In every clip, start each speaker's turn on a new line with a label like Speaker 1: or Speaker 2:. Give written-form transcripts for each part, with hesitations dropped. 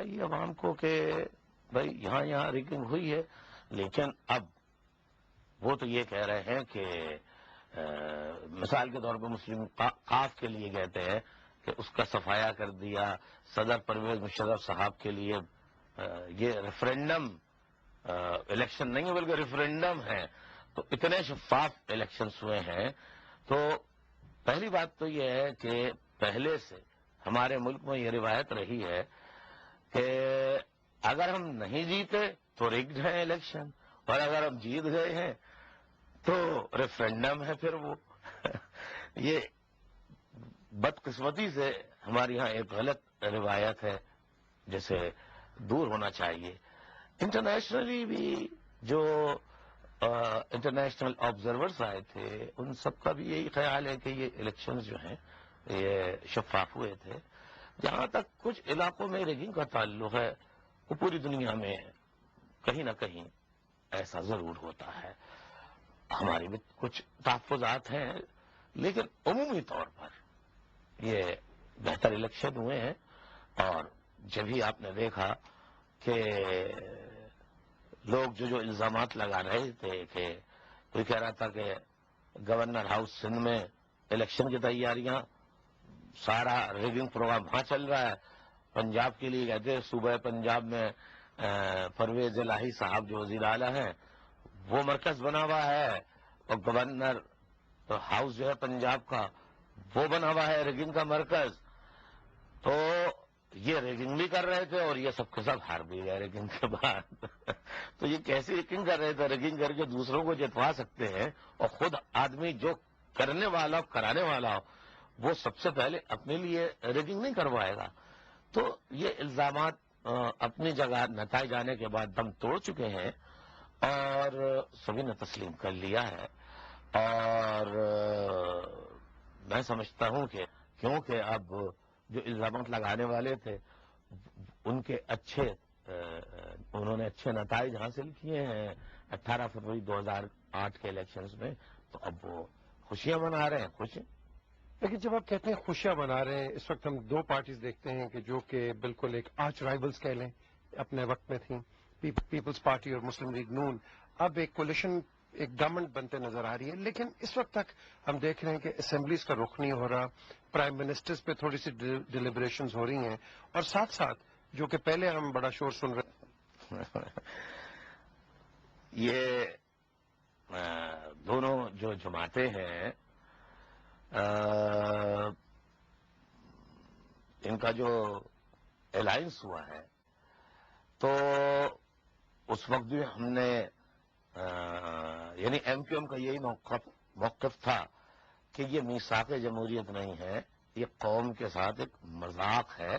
Speaker 1: بتائیے عوام کو کہ بھائی یہاں ریگنگ ہوئی ہے، لیکن اب وہ تو یہ کہہ رہے ہیں کہ مثال کے طور پر مسلم قاف کے لیے کہتے ہیں کہ اس کا صفایا کر دیا، صدر پرویز مشرف صاحب کے لیے یہ ریفرینڈم الیکشن نہیں ہے بلکہ ریفرینڈم ہے، تو اتنے شفاف الیکشنز ہوئے ہیں۔ تو پہلی بات تو یہ ہے کہ پہلے سے ہمارے ملک میں یہ روایت رہی ہے کہ اگر ہم نہیں جیتے تو ریگڈ ہے الیکشن، اور اگر ہم جیت گئے ہیں تو ریفرینڈم ہے پھر وہ یہ بدقسمتی سے ہمارے یہاں ایک غلط روایت ہے جسے دور ہونا چاہیے۔ انٹرنیشنلی بھی جو انٹرنیشنل آبزرورز آئے تھے ان سب کا بھی یہی خیال ہے کہ یہ الیکشنز جو ہیں یہ شفاف ہوئے تھے۔ جہاں تک کچھ علاقوں میں ریگنگ کا تعلق ہے وہ پوری دنیا میں کہیں نہ کہیں ایسا ضرور ہوتا ہے، ہمارے بھی کچھ تحفظات ہیں، لیکن عمومی طور پر یہ بہتر الیکشن ہوئے ہیں۔ اور جب ہی آپ نے دیکھا کہ لوگ جو الزامات لگا رہے تھے کہ کوئی کہہ رہا تھا کہ گورنر ہاؤس سندھ میں الیکشن کی تیاریاں، سارا ریگنگ پروگرام وہاں چل رہا ہے، پنجاب کے لیے کہتے ہیں صوبہ پنجاب میں پرویز الہی صاحب جو وزیر اعلیٰ ہیں وہ مرکز بنا ہوا ہے، اور گورنر ہاؤس جو ہے پنجاب کا وہ بنا ہوا ہے ریگنگ کا مرکز۔ تو یہ ریگنگ بھی کر رہے تھے اور یہ سب کے سب ہار بھی گئے ریگنگ کے بعد تو یہ کیسی ریگنگ کر رہے تھے؟ ریگنگ کر کے دوسروں کو جتوا سکتے ہیں، اور خود آدمی جو کرنے والا کرانے والا ہو وہ سب سے پہلے اپنے لیے ریگنگ نہیں کروائے گا۔ تو یہ الزامات اپنی جگہ نتائج آنے کے بعد دم توڑ چکے ہیں اور سبھی نے تسلیم کر لیا ہے۔ اور میں سمجھتا ہوں کہ کیونکہ اب جو الزامات لگانے والے تھے ان کے انہوں نے اچھے نتائج حاصل کیے ہیں 18 فروری 2008 کے الیکشنز میں، تو اب وہ خوشیاں منا رہے ہیں۔ خوش ہیں،
Speaker 2: لیکن جب آپ کہتے ہیں خوشیاں منا رہے ہیں، اس وقت ہم دو پارٹیز دیکھتے ہیں کہ جو کہ بالکل ایک آرچ رائیولز کہہ لیں اپنے وقت میں تھیں، پیپلز پارٹی اور مسلم لیگ نون، اب ایک کولیشن ایک گورنمنٹ بنتے نظر آ رہی ہے۔ لیکن اس وقت تک ہم دیکھ رہے ہیں کہ اسمبلیز کا رخ نہیں ہو رہا، پرائم منسٹرز پہ تھوڑی سی ڈیلیبریشنز ہو رہی ہیں، اور ساتھ ساتھ جو کہ پہلے ہم بڑا شور سن رہے
Speaker 1: یہ دونوں جو جماعتیں ہیں ان کا جو الائنس ہوا ہے تو اس وقت بھی ہم نے یعنی ایم کیو ایم کا یہی موقف تھا کہ یہ میثاق جمہوریت نہیں ہے، یہ قوم کے ساتھ ایک مذاق ہے،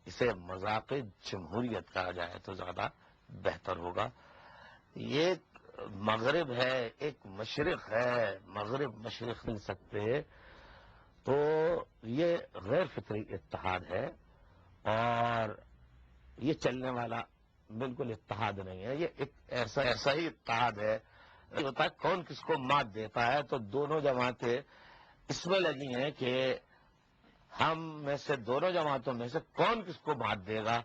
Speaker 1: اسے مذاق جمہوریت کہا جائے تو زیادہ بہتر ہوگا۔ یہ مغرب ہے، ایک مشرق ہے، مغرب مشرق مل سکتے، تو یہ غیر فطری اتحاد ہے اور یہ چلنے والا بالکل اتحاد نہیں ہے۔ یہ ایک ایسا ہی اتحاد ہے ہوتا ہے کون کس کو مات دیتا ہے، تو دونوں جماعتیں اس میں لگی ہیں کہ ہم میں سے دونوں جماعتوں میں سے کون کس کو مات دے گا۔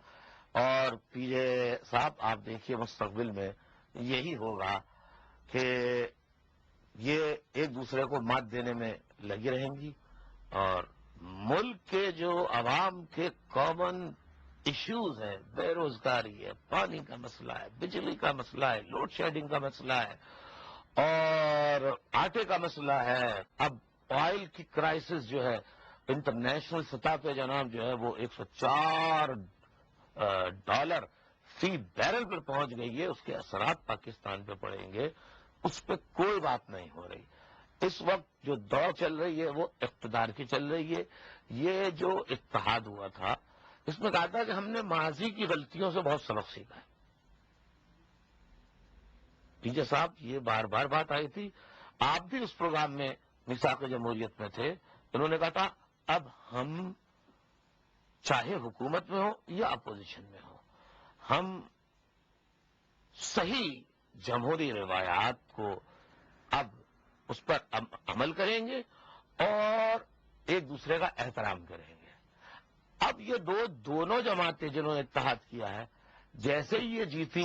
Speaker 1: اور پی جے صاحب آپ دیکھیے مستقبل میں یہی ہوگا کہ یہ ایک دوسرے کو مات دینے میں لگی رہیں گی، اور ملک کے جو عوام کے کامن ایشوز ہیں، بے روزگاری ہے، پانی کا مسئلہ ہے، بجلی کا مسئلہ ہے، لوڈ شیڈنگ کا مسئلہ ہے، اور آٹے کا مسئلہ ہے، اب آئل کی کرائسس جو ہے انٹرنیشنل سطح پہ جناب جو ہے وہ $104 فی بیرل پر پہنچ گئی ہے، اس کے اثرات پاکستان پہ پڑیں گے، اس پہ کوئی بات نہیں ہو رہی۔ اس وقت جو دوڑ چل رہی ہے وہ اقتدار کی چل رہی ہے۔ یہ جو اتحاد ہوا تھا اس میں کہا تھا کہ ہم نے ماضی کی غلطیوں سے بہت سبق سیکھا ہے۔ پی جے صاحب یہ بار بار بات آئی تھی، آپ بھی اس پروگرام میں میثاق جمہوریت میں تھے، انہوں نے کہا تھا اب ہم چاہے حکومت میں ہو یا اپوزیشن میں ہو، ہم صحیح جمہوری روایات کو اب اس پر عمل کریں گے اور ایک دوسرے کا احترام کریں گے۔ اب یہ دونوں جماعتیں جنہوں نے اتحاد کیا ہے، جیسے ہی یہ جیتی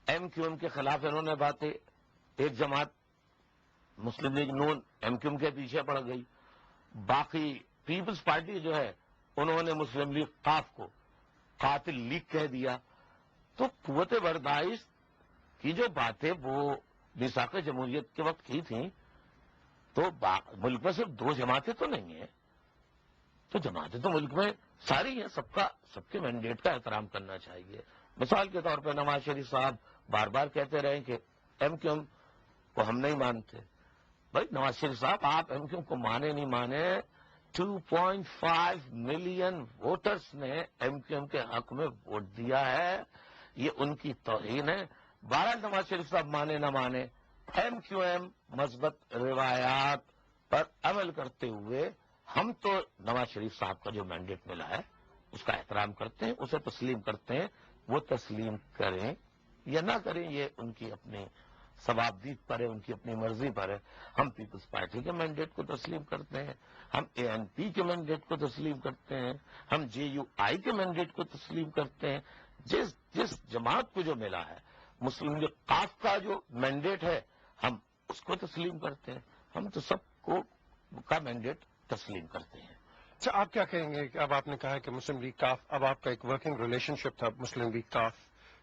Speaker 1: ایم کیو ایم کے خلاف انہوں نے باتیں، ایک جماعت مسلم لیگ نون ایم کیو ایم کے پیچھے پڑ گئی، باقی پیپلز پارٹی جو ہے انہوں نے مسلم لیگ قاف کو قاتل لیگ کہہ دیا. تو قوت برداشت کی جو باتیں وہ میثاق جمہوریت کے وقت کی تھیں، تو ملک میں صرف دو جماعتیں تو نہیں ہیں، تو جماعتیں تو ملک میں ساری ہیں، سب کے مینڈیٹ کا احترام کرنا چاہیے. مثال کے طور پہ نواز شریف صاحب بار بار کہتے رہے کہ ایم کیو ایم کو ہم نہیں مانتے. بھائی نواز شریف صاحب، آپ ایم کیو ایم کو مانے نہیں مانے، 2.5 ملین ووٹرز نے ایم کیو ایم کے حق میں ووٹ دیا ہے، یہ ان کی توہین ہے. بہرحال نواز شریف صاحب مانے نہ مانے، ایم کیو ایم مثبت روایات پر عمل کرتے ہوئے ہم تو نواز شریف صاحب کا جو مینڈیٹ ملا ہے اس کا احترام کرتے ہیں، اسے تسلیم کرتے ہیں. وہ تسلیم کریں یا نہ کریں یہ ان کی اپنی ثوابدید پر ہے، ان کی اپنی مرضی پر ہے. ہم پیپلز پارٹی کے مینڈیٹ کو تسلیم کرتے ہیں، ہم اے این پی کے مینڈیٹ کو تسلیم کرتے ہیں، ہم جے یو آئی کے مینڈیٹ کو تسلیم کرتے ہیں. جس جماعت کو جو ملا ہے، مسلم لیگ قاف کا جو مینڈیٹ ہے ہم اس کو تسلیم کرتے ہیں. ہم تو سب کو کا مینڈیٹ تسلیم کرتے ہیں.
Speaker 2: اچھا، آپ کیا کہیں گے کہ اب آپ نے کہا کہ مسلم لیگ کاف، اب آپ کا ایک ورکنگ ریلیشن شپ تھا مسلم لیگ کاف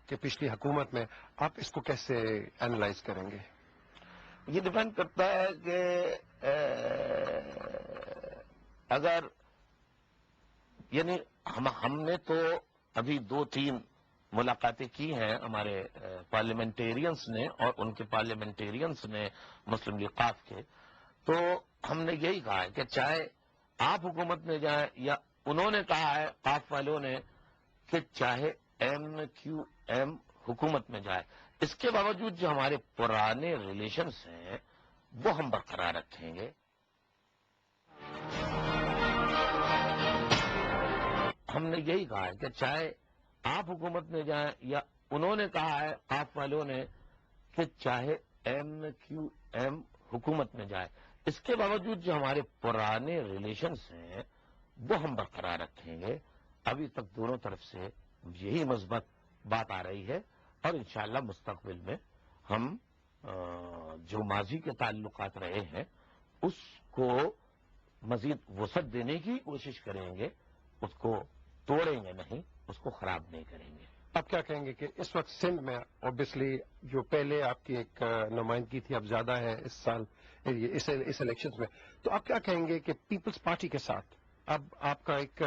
Speaker 2: کے پچھلی حکومت میں، آپ اس کو کیسے اینالائز کریں گے؟
Speaker 1: یہ ڈیپینڈ کرتا ہے کہ اگر یعنی ہم نے تو ابھی 2-3 ملاقاتیں کی ہیں ہمارے پارلیمنٹیرینس نے اور ان کے پارلیمنٹیرینس نے مسلم لیگ قاف کے، تو ہم نے یہی کہا ہے کہ چاہے آپ حکومت میں جائیں یا انہوں نے کہا ہے قاف والوں نے کہ چاہے ایم کیو ایم حکومت میں جائے، اس کے باوجود جو ہمارے پرانے ریلیشنز ہیں وہ ہم برقرار رکھیں گے. ہم نے یہی کہا ہے کہ چاہے آپ حکومت میں جائیں یا انہوں نے کہا ہے قاف والوں نے کہ چاہے ایم کیو ایم حکومت میں جائے، اس کے باوجود جو ہمارے پرانے ریلیشنز ہیں وہ ہم برقرار رکھیں گے. ابھی تک دونوں طرف سے یہی مثبت بات آ رہی ہے اور انشاءاللہ مستقبل میں ہم جو ماضی کے تعلقات رہے ہیں اس کو مزید وسعت دینے کی کوشش کریں گے، اس کو توڑیں گے نہیں، اس کو خراب نہیں کریں گے.
Speaker 2: آپ کیا کہیں گے کہ اس وقت سندھ میں اوبیسلی جو پہلے آپ کی ایک نمائندگی تھی اب زیادہ ہے اس سال اس الیکشنز میں، تو آپ کیا کہیں گے کہ پیپلز پارٹی کے ساتھ اب آپ کا ایک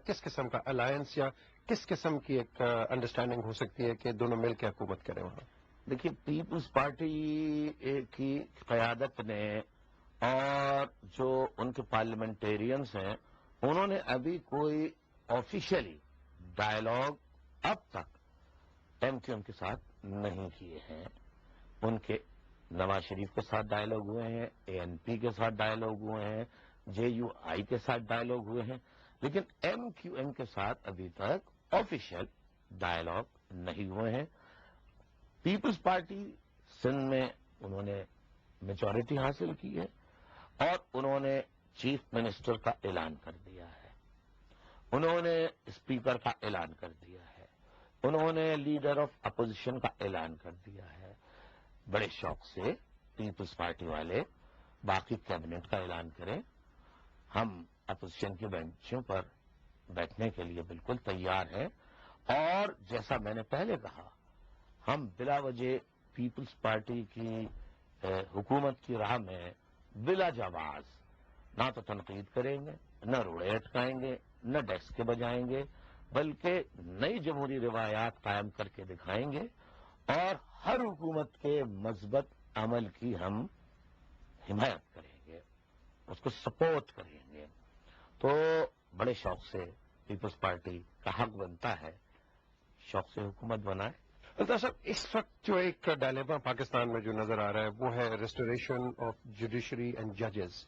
Speaker 2: کس قسم کا الائنس یا کس قسم کی ایک انڈرسٹینڈنگ ہو سکتی ہے کہ دونوں مل کے حکومت کریں وہاں؟
Speaker 1: دیکھیے، پیپلز پارٹی کی قیادت نے اور جو ان کے پارلیمنٹیرینز ہیں انہوں نے ابھی کوئی آفیشیلی ڈائلاگ اب تک ایم کیو ایم کے ساتھ نہیں کیے ہیں. ان کے نواز شریف کے ساتھ ڈائلاگ ہوئے ہیں، اے این پی کے ساتھ ڈائلاگ ہوئے ہیں، جے یو آئی کے ساتھ ڈائلاگ ہوئے ہیں، لیکن ایم کیو ایم کے ساتھ ابھی تک آفیشیل ڈائلاگ نہیں ہوئے ہیں. پیپلز پارٹی سندھ میں انہوں نے میجورٹی حاصل کی ہے اور انہوں نے چیف منسٹر کا اعلان کر دیا ہے، انہوں نے اسپیکر کا اعلان کر دیا ہے، انہوں نے لیڈر آف اپوزیشن کا اعلان کر دیا ہے. بڑے شوق سے پیپلز پارٹی والے باقی کیبنٹ کا اعلان کریں. ہم اپوزیشن کے بینچوں پر بیٹھنے کے لیے بالکل تیار ہیں اور جیسا میں نے پہلے کہا، ہم بلا وجہ پیپلز پارٹی کی حکومت کی راہ میں بلا جواز نہ تو تنقید کریں گے، نہ روڑے اٹکائیں گے، نہ ڈیسک کے بجائیں گے، بلکہ نئی جمہوری روایات قائم کر کے دکھائیں گے اور ہر حکومت کے مثبت عمل کی ہم حمایت کریں گے، اس کو سپورٹ کریں گے. تو بڑے شوق سے پیپلز پارٹی کا حق بنتا ہے شوق سے حکومت بنائے.
Speaker 2: الطاف صاحب، اس وقت جو ایک ڈائلیما پاکستان میں جو نظر آ رہا ہے وہ ہے ریسٹوریشن آف جوڈیشری اینڈ ججز.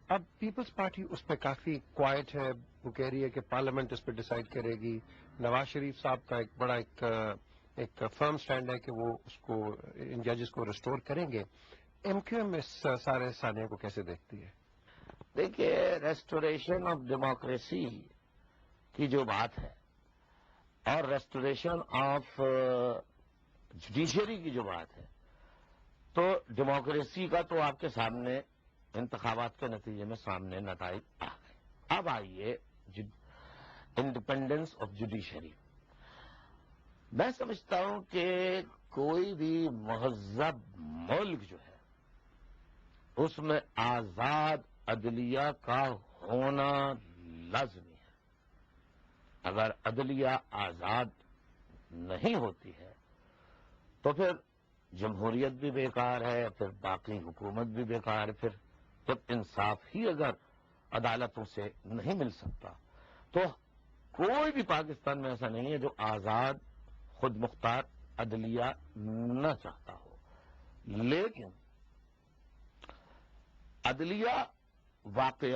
Speaker 2: اب پیپلز پارٹی اس پہ کافی کوائٹ ہے، وہ کہہ رہی ہے کہ پارلیمنٹ اس پہ ڈیسائیڈ کرے گی. نواز شریف صاحب کا ایک بڑا ایک فرم سٹینڈ ہے کہ وہ اس کو ان ججز کو ریسٹور کریں گے. ایم کیو ایم اس سارے سانحے کو کیسے دیکھتی ہے؟
Speaker 1: دیکھیے، ریسٹوریشن آف ڈیموکریسی کی جو بات ہے اور ریسٹوریشن آف جوڈیشری کی جو بات ہے، تو ڈیموکریسی کا تو آپ کے سامنے انتخابات کے نتیجے میں سامنے نتائج آ گئے. اب آئیے انڈیپینڈنس آف جوڈیشری. میں سمجھتا ہوں کہ کوئی بھی مہذب ملک جو ہے اس میں آزاد عدلیہ کا ہونا لازمی ہے. اگر عدلیہ آزاد نہیں ہوتی ہے تو پھر جمہوریت بھی بیکار ہے، پھر باقی حکومت بھی بیکار ہے. پھر جب انصاف ہی اگر عدالتوں سے نہیں مل سکتا تو کوئی بھی پاکستان میں ایسا نہیں ہے جو آزاد خود مختار عدلیہ نہ چاہتا ہو. لیکن عدلیہ واقع